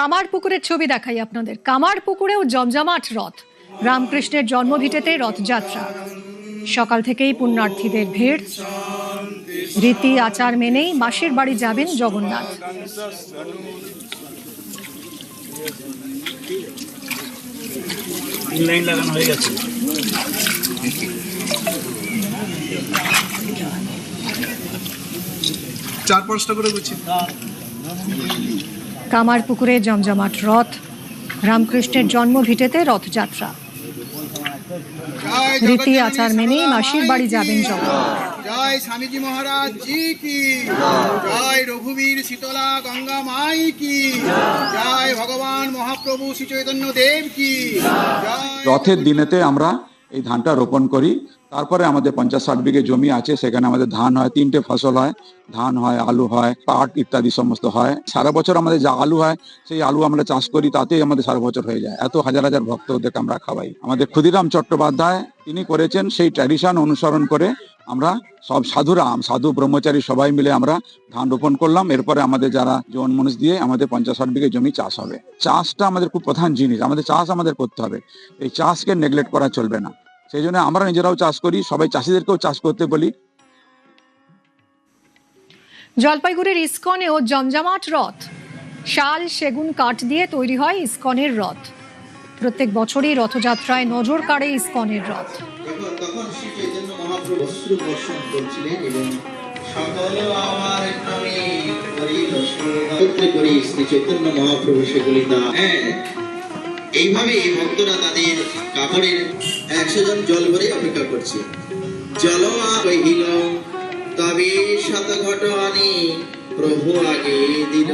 কামারপুকুরের ছবি দেখাই আপনাদের। কামারপুকুরেও জমজমাট রথ। রামকৃষ্ণের জন্মভিটেতে রথযাত্রা। সকাল থেকেই পুণ্যার্থীদের ভিড়। রীতি আচার মেনেই মাসির বাড়ি যাবেন জগন্নাথ। লাইন লাগানো হয়ে গেছে। চার পাঁচটা করে গুছি। কামারপুকুরে জমজমাট রথ। রামকৃষ্ণের জন্মভিটেতে রথযাত্রা। রীতি আচার মেনেই মাসির বাড়ি যাবেন জগন্নাথ। জয় স্বামীজি মহারাজ জি কি জয়, রঘুবীর শীতলা গঙ্গা মাই কি জয়, ভগবান মহাপ্রভু শ্রী চৈতন্য দেব কি জয়। রথের দিনেতে আমরা এই ধানটা রোপণ করি। তারপরে আমাদের 50-60 বিঘে জমি আছে, সেখানে আমাদের ধান হয়, 3টে ফসল হয়, ধান হয়, আলু হয়, পাট ইত্যাদি সমস্ত হয়। সারা বছর আমাদের যা আলু হয় সেই আলু আমরা চাষ করি, তাতেই আমাদের সারা বছর হয়ে যায়। এত হাজার হাজার ভক্ত ওদেরকে আমরা খাওয়াই। আমাদের ক্ষুদিরাম চট্টোপাধ্যায় তিনি করেছেন, সেই ট্র্যাডিশন অনুসরণ করে আমরা সব সাধু ব্রহ্মচারী সবাই মিলে আমরা ধান রোপণ করলাম। এরপরে আমাদের যারা জন মানুষ দিয়ে আমাদের 50-60 বিঘে জমি চাষ হবে। চাষটা আমাদের খুব প্রধান জিনিস, আমাদের চাষ আমাদের করতে হবে। এই চাষকে নেগলেক্ট করা চলবে না। সেই জন্য আমরা নিজেরাও চাষ করি, সবাই চাষিদেরকেও চাষ করতে বলি। জলপাইগুড়ির ইসকনেও জমজমাট রথ। শাল সেগুন কাঠ দিয়ে তৈরি হয় ইসকনের রথ। প্রত্যেক বছরই রথযাত্রায় নজর কাড়ে ইসকনের রথ। তখন শ্রী চৈতন্য মহাপ্রভু অশ্রু বর্ষণ করছিলেন এবং সকল আমার নামে একত্রে করে শ্রী চৈতন্য মহাপ্রভু সেগুলি এইভাবে ভক্তরা তাদের কাপড়ের 100 জন জল ভরে অপেক্ষা করছে। জল কহিল তবে শত ঘট আনি প্রভু আগে দিল।